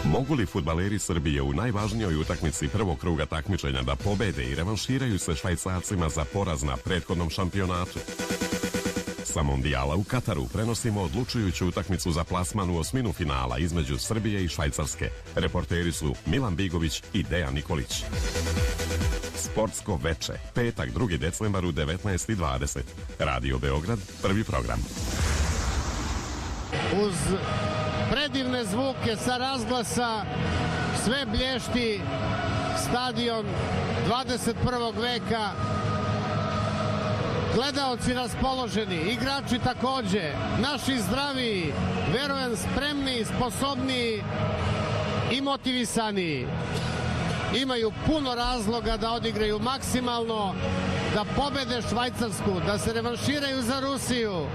Mogu li fudbaleri Srbije u najvažnijoj utakmici prvog kruga takmičenja da pobede i revanširaju se Švajcarcima za poraz na prethodnom šampionatu? Sa Mondijala u Kataru prenosimo odlučujuću utakmicu za plasman u osminu finala između Srbije i Švajcarske. Reporteri su Milan Bigović i Dejan Nikolić. Sportsko veče, petak 2. decembar u 19:20. Radio Beograd, prvi program. Uz predivne zvuke sa razglasa sve blješti stadion 21. veka. Gledaoci raspoloženi, igrači takođe, naši zdraviji, verujem spremni, sposobni i motivisani. Imaju puno razloga da odigraju maksimalno, da pobede Švajcarsku, da se revanširaju za Rusiju.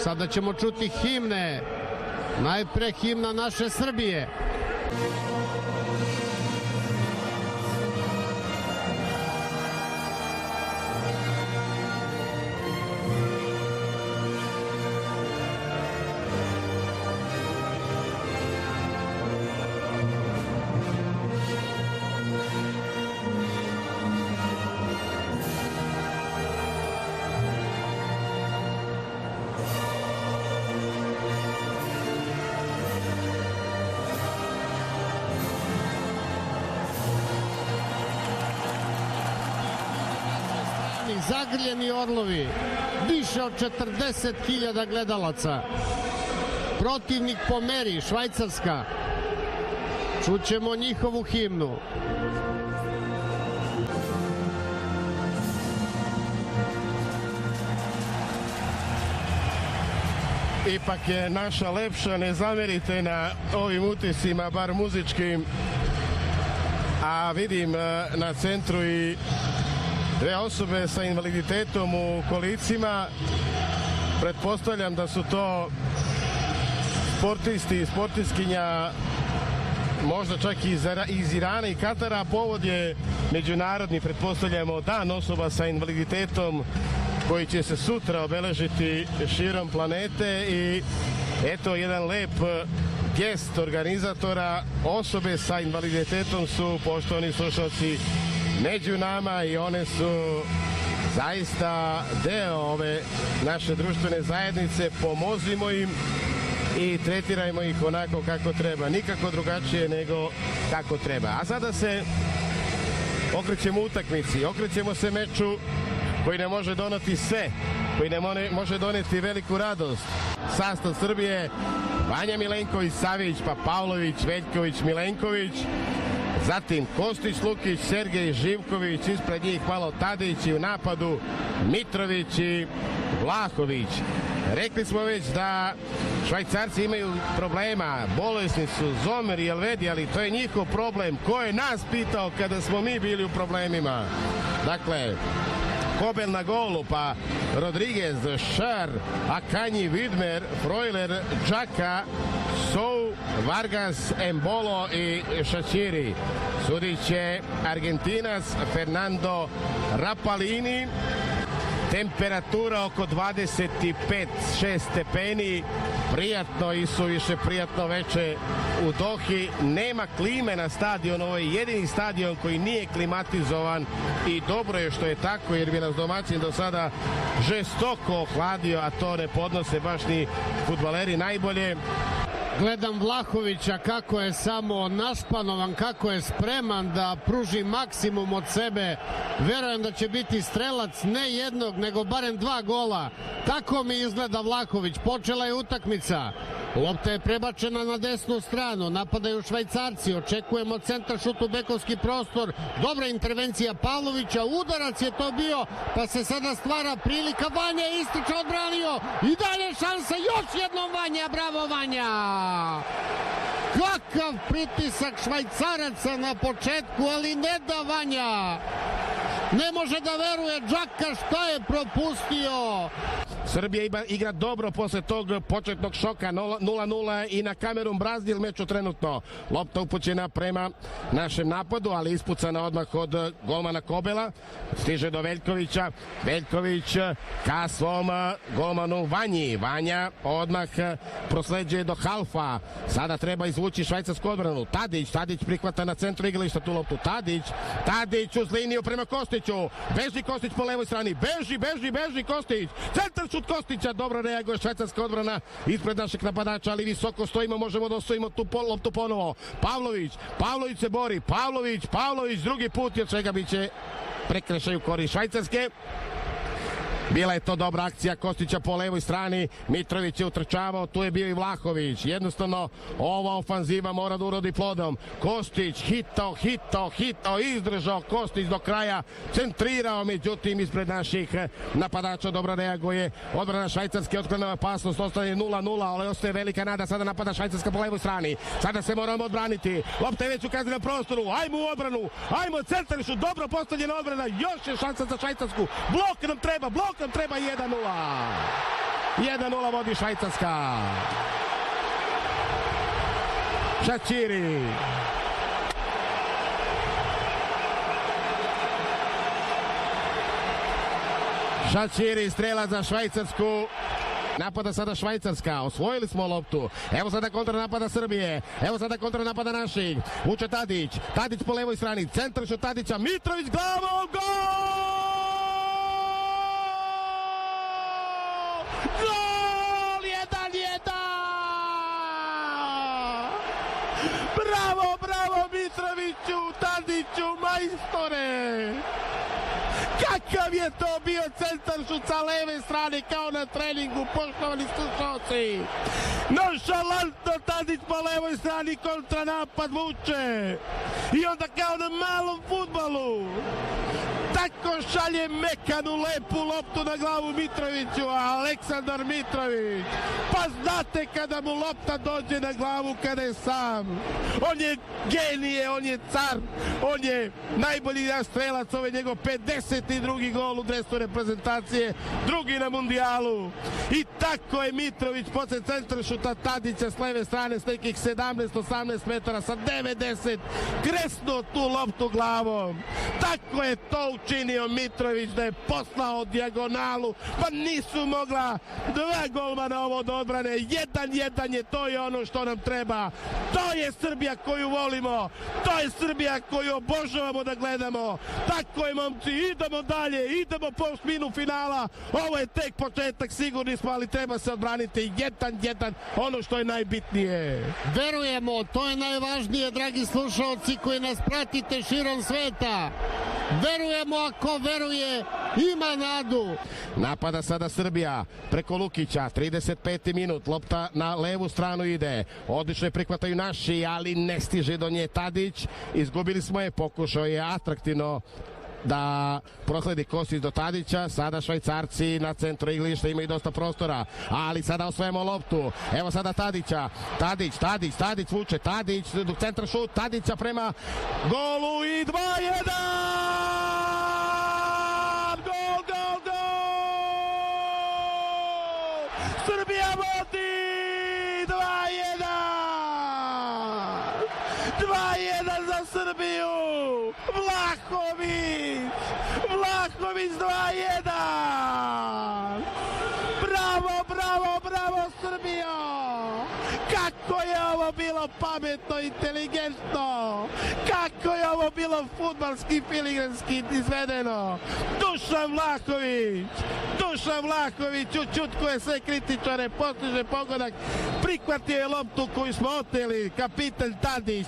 Sada ćemo čuti himne, najpre himna naše Srbije. Zagrljeni orlovi, više od 40.000 gledalaca. Protivnik po meri, Švajcarska. Čućemo njihovu himnu. Ipak je naša lepša, ne zamerite na ovim utisima, bar muzičkim. A vidim na centru i dve osobe sa invaliditetom u kolicima. Pretpostavljam da su to sportisti i sportistkinja, možda čak i iz Irana i Katara. Povod je međunarodni, pretpostavljamo, dan osoba sa invaliditetom koji će se sutra obeležiti širom planete. I eto jedan lep gest organizatora. Osobe sa invaliditetom su, poštovani slušalci, među nama i one su zaista deo ove naše društvene zajednice. Pomozimo im i tretirajmo ih onako kako treba, nikako drugačije nego kako treba. A sada se okrećemo utakmici, okrećemo se meču koji ne može doneti sve, koji ne može doneti veliku radost. Sastav Srbije: Vanja Milenković, Savić, pa Pavlović, Veljković, Milenković, zatim Kostić, Lukić, Sergej, Živković, ispred njih malo Tadić i u napadu Mitrović i Vlahović. Rekli smo već da Švajcarci imaju problema, bolesni su Zomer i Elvedi, ali to je njihov problem. Ko je nas pitao kada smo mi bili u problemima? Dakle, Kobel na golu, pa Rodriguez, Šar, Akanji, Vidmer, Frojler, Džaka, Sou, Vargas, Embolo i Šačiri. Sudit će Argentinac Fernando Rapalini. Temperatura oko 25-6 stepeni. Prijatno i suviše prijatno veče u Dohi. Nema klime na stadionu, ovo je jedini stadion koji nije klimatizovan i dobro je što je tako, jer bi nas domaćin do sada žestoko ohladio, a to ne podnose baš ni fudbaleri najbolje. Gledam Vlahovića kako je samo našpanovan, kako je spreman da pruži maksimum od sebe. Verujem da će biti strelac ne jednog, nego barem 2 gola. Tako mi izgleda Vlahović. Počela je utakmica. Lopta je prebačena na desnu stranu. Napadaju Švajcarci. Očekujemo centar šut u bekovski prostor. Dobra intervencija Pavlovića. Udarac je to bio, pa se sada stvara prilika. Vanja je ističe, odbranio. I dalje šansa. Još jednom Vanja. Bravo Vanja. Kakav pritisak Švajcaraca na početku, ali ne da Vanja. Ne može da veruje Džaka šta je propustio. Srbija igra dobro posle tog početnog šoka 0-0 i na Kamerun Brazil meču trenutno. Lopta upućena prema našem napadu, ali ispucana odmah od golmana Kobela. Stiže do Veljkovića. Veljković ka svom golmanu Vanji. Vanja odmah prosleđuje do Halfa. Sada treba izvući švajcarsku odbranu. Tadić prihvata na centru igrališta tu loptu. Tadić uz liniju prema Kostiću. Beži Kostić po levoj strani. Beži Kostić. Centar šut Kostića. Dobro reaguje švajcarska odbrana ispred našeg napadača, ali visoko stojimo, možemo da osvojimo tu loptu ponovo. Pavlović se bori. Pavlović drugi put i od svega biće prekršaj u korist Švajcarske. Bila je to dobra akcija Kostića po levoj strani. Mitrović je utrčavao, tu je bio i Vlahović. Jednostavno, ova ofanziva mora da urodi plodom. Kostić hitao, izdržao Kostić do kraja, centrirao, međutim ispred naših napadača dobro reaguje. Odbrana Švajcarske, otklona opasnost, ostaje 0-0, ali ostaje velika nada. Sada napada Švajcarska po levoj strani. Sada se moramo odbraniti. Lopta je već u kaznenom prostoru. Ajmo u odbranu, ajmo centarišu, dobro postavljena odbrana. Još je šansa za Švajcarsku. Blok nam treba 1-0. 1-0 vodi Švajcarska. Šačiri strela za Švajcarsku. Napada sada Švajcarska, osvojili smo loptu. Evo sada kontranapada Srbije. Evo sada kontranapada naših. Vuče Tadić po levoj strani. Centar šut Tadića. Mitrović glavom. Gol! 1-1! Bravo Mitroviću, Tadiću, majstore! Kakav je to bio centar šut sa leve strane kao na treningu, poštovani slušalci. Nonšalantno Tadić po levoj strani, kontranapad vuče. I onda kao na malom fudbalu tako šalje mekanu lepu loptu na glavu Mitroviću, a Aleksandar Mitrović, pa znate kada mu lopta dođe na glavu kada je sam. On je genije, on je car, on je najbolji strelac, ovo je njegov 52. gol u dresu reprezentacije, drugi na mundijalu. I tako je Mitrović posle centra šuta Tadića s leve strane s nekih 17-18 metara sa 90 kresnuo tu loptu glavom. Tako je to učinio Mitrović, da je poslao dijagonalu, pa nisu mogla dva golmana ovo od odbrane. 1-1 je, to je ono što nam treba. To je Srbija koju volimo, to je Srbija koju obožavamo da gledamo. Tako je, momci, idemo dalje, idemo po osminu finala. Ovo je tek početak, sigurni smo, ali treba se odbraniti. 1-1, ono što je najbitnije. Verujemo, to je najvažnije, dragi slušalci koji nas pratite širom sveta. Verujemo, ako veruje, ima nadu. Napada sada Srbija preko Lukića, 35. minut, lopta na levu stranu ide. Odlično je prihvataju naši, ali ne stiže do nje Tadić. Izgubili smo je, pokušao je atraktivno da prosledi Kostić do Tadića. Sada Švajcarci na centru igrališta imaju dosta prostora, ali sada osvajamo loptu. Evo sada Tadića. Tadić vuče. Tadić, centar šut Tadića prema golu i 2-1! Gol! Srbija vodi 2-1 za Srbiju. Vlahović 2-1. Bravo Srbijo. Kako je ovo bilo pametno, inteligentno. Kako je ovo bilo fudbalski, filigranski izvedeno. Dušan Vlahović učutkuje sve kritičare, postiže pogodak, prihvatio je loptu koju smo oteli. Kapitan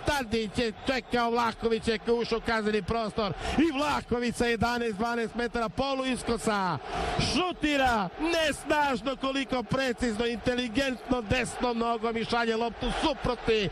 Tadić je čekao Vlahovića koji je ušao u kazneni prostor i Vlahović sa 11-12 metara polu iskosa šutira nesnažno, koliko precizno, inteligentno desnom nogom i šalje loptu super suprotni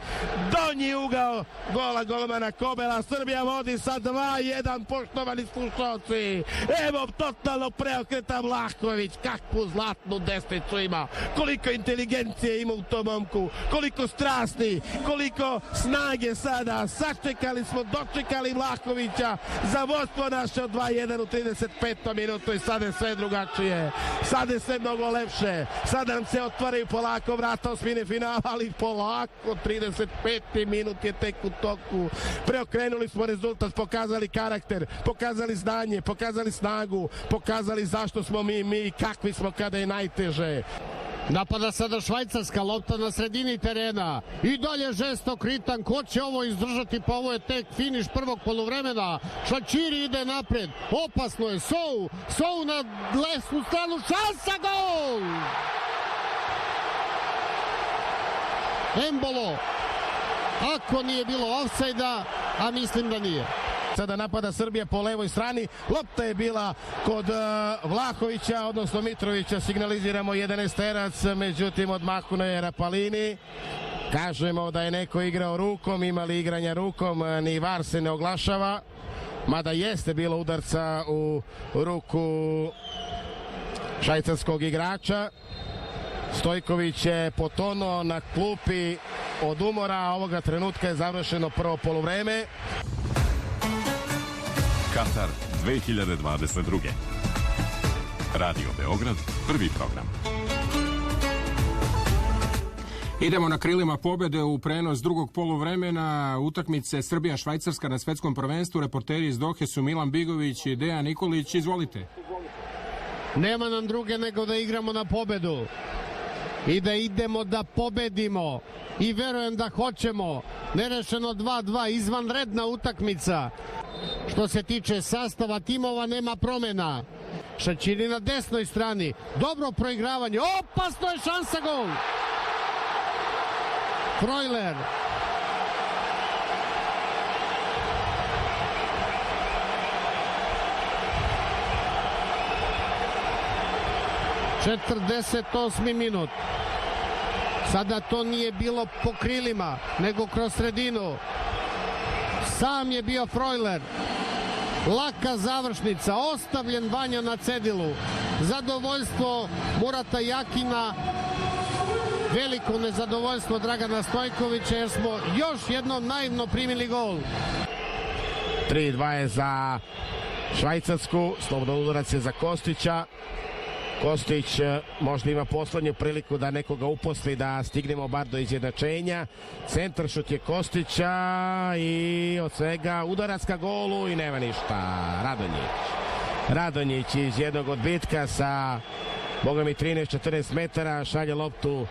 donji ugao gola golmana Kobela. Srbija vodi sa 2-1, poštovani slušalci. Evo totalno preokreta Vlahović, kakvu zlatnu desnicu ima, koliko inteligencije ima u tom momku, koliko strasti, koliko snage sada. Sačekali smo, dočekali Vlahovića za vodstvo naše od 2-1 u 35. minutu i sada je sve drugačije. Sada je sve mnogo lepše. Sada nam se otvaraju polako vrata osmine finala, ali polako, 35. minut je tek u toku. Preokrenuli smo rezultat, pokazali karakter, pokazali znanje, pokazali snagu, pokazali zašto smo mi i kakvi smo kada je najteže. Napada sada Švajcarska, lopta na sredini terena i dalje žestok ritam, ko će ovo izdržati, pa ovo je tek finiš prvog poluvremena. Šačiri ide napred, opasno je, Sou na lesnu stranu, šansa, gol! Embolo, ako nije bilo ofsajda, a mislim da nije. Sada napada Srbija po levoj strani, lopta je bila kod Vlahovića, odnosno Mitrovića, signaliziramo 11-terac, međutim odmahnuo je Rapalini. Kažemo da je neko igrao rukom, imali igranja rukom, ni VAR se ne oglašava, mada jeste bilo udarca u ruku švajcarskog igrača. Stojković je potonuo na klupi od umora, ovoga trenutka je završeno prvo poluvreme. Katar 2022. Radio Beograd, prvi program. Idemo na krilima pobede u prenos drugog poluvremena utakmice Srbija-Švajcarska na svetskom prvenstvu. Reporteri iz Dohe su Milan Bigović i Dejan Nikolić. Izvolite. Nema nam druge nego da igramo na pobedu i da idemo da pobedimo i verujem da hoćemo. Nerešeno 2-2, izvanredna utakmica. Što se tiče sastava timova, nema promena. Šačiri na desnoj strani, dobro proigravanje, opasno je, šansa, gol! Frojler. ...48. minut. Sada to nije bilo po krilima, nego kroz sredinu. Sam je bio Frojler. Laka završnica, ostavljen Vanja na cedilu. Zadovoljstvo Murata Jakina, veliko nezadovoljstvo Dragana Stojkovića, jer smo još jednom naivno primili gol. 3-2 je za Švajcarsku, slobodan udarac je za Kostića. Kostić možda ima poslednju priliku da nekoga uposli, da stignemo bar do izjednačenja. Centaršut je Kostića i od svega udarac ka golu i nema ništa. Radonjić iz jednog odbitka sa boga mi 13-14 metara šalje loptu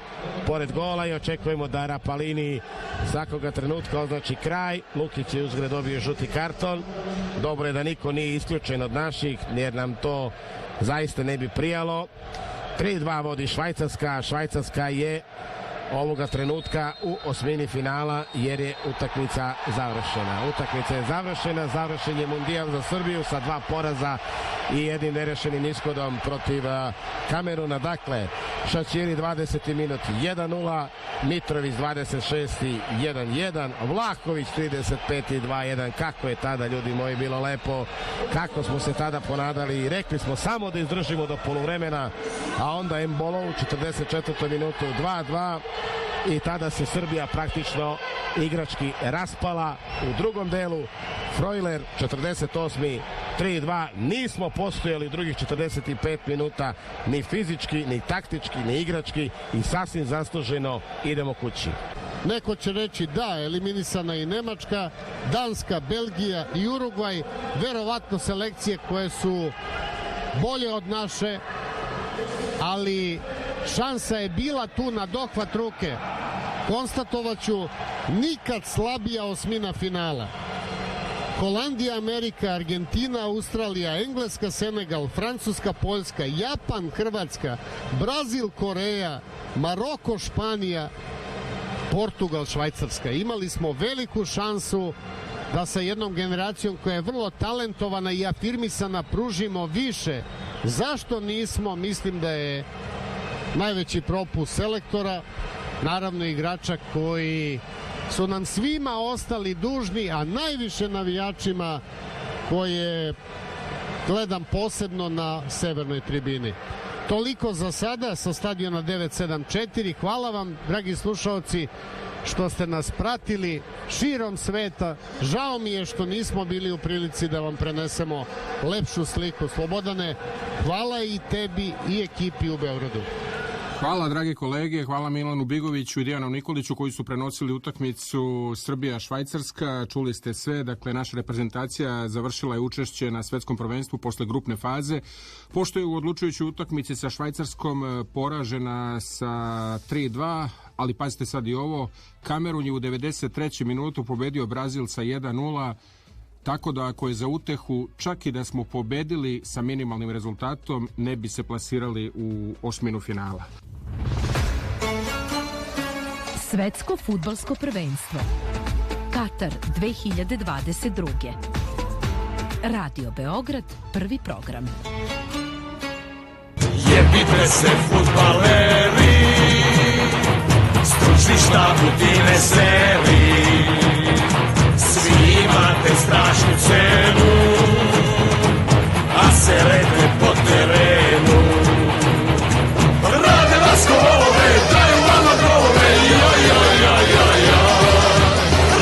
pored gola i očekujemo da Rapalini svakoga trenutka označi kraj. Lukić je uzgred dobio žuti karton. Dobro je da niko nije isključen od naših, jer nam to zaista ne bi prijalo. 3-2 vodi Švajcarska. Švajcarska je ovoga trenutka u osmini finala, jer je utakmica završena. Utakmica je završena, završen je mundijal za Srbiju sa 2 poraza i jednim nerešenim ishodom protiv Kameruna. Dakle, Šačiri 20. minut 1-0, Mitrović 26. 1-1, Vlahović 35. 2-1. Kako je tada, ljudi moji, bilo lepo, kako smo se tada ponadali i rekli smo samo da izdržimo do poluvremena, a onda Embolo u 44. minutu 2-2 i tada se Srbija praktično igrački raspala. U drugom delu Frojler 48. 3-2. Nismo postojali drugih 45 minuta ni fizički, ni taktički, ni igrački i sasvim zasluženo idemo kući. Neko će reći da, eliminisana i Nemačka, Danska, Belgija i Urugvaj, verovatno selekcije koje su bolje od naše, ali šansa je bila tu na dohvat ruke. Konstatovaću, nikad slabija osmina finala. Holandija, Amerika, Argentina, Australija, Engleska, Senegal, Francuska, Poljska, Japan, Hrvatska, Brazil, Koreja, Maroko, Španija, Portugal, Švajcarska. Imali smo veliku šansu da sa jednom generacijom koja je vrlo talentovana i afirmisana pružimo više. Zašto nismo? Mislim da je najveći propust selektora naravno igrača koji su nam svima ostali dužni, a najviše navijačima koje gledam posebno na severnoj tribini. Toliko za sada sa stadiona 974. Hvala vam, dragi slušaoci, što ste nas pratili širom sveta. Žao mi je što nismo bili u prilici da vam prenesemo lepšu sliku. Slobodane, hvala i tebi i ekipi u Beogradu. Hvala, drage kolege, hvala Milanu Bigoviću i Dejanu Nikoliću koji su prenosili utakmicu Srbija-Švajcarska. Čuli ste sve, dakle, naša reprezentacija završila je učešće na svetskom prvenstvu posle grupne faze. Pošto je u odlučujućoj utakmici sa Švajcarskom poražena sa 3-2, ali pazite sad i ovo, Kamerun je u 93. minutu pobedio Brazil sa 1-0, tako da ako je za utehu, čak i da smo pobedili sa minimalnim rezultatom, ne bi se plasirali u osminu finala. Svetsko fudbalsko prvenstvo Katar 2022. Radio Beograd, prvi program. Jebite se fudbaleri, stručni štab u ti veseli, svi imate strašnu cenu, a serete po terenu. Rade vas golove, daju vama golove, joj, joj, joj, joj, joj.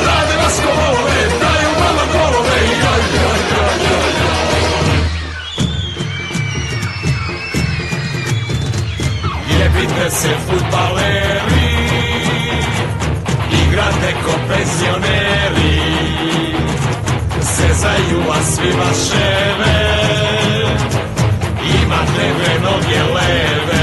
Rade vas golove, daju vama golove, joj, joj, joj, joj, joj. Jebite se fudbaleri, igrate ko penzioneri, zezaju vas svi vaševe, imate dve noge leve.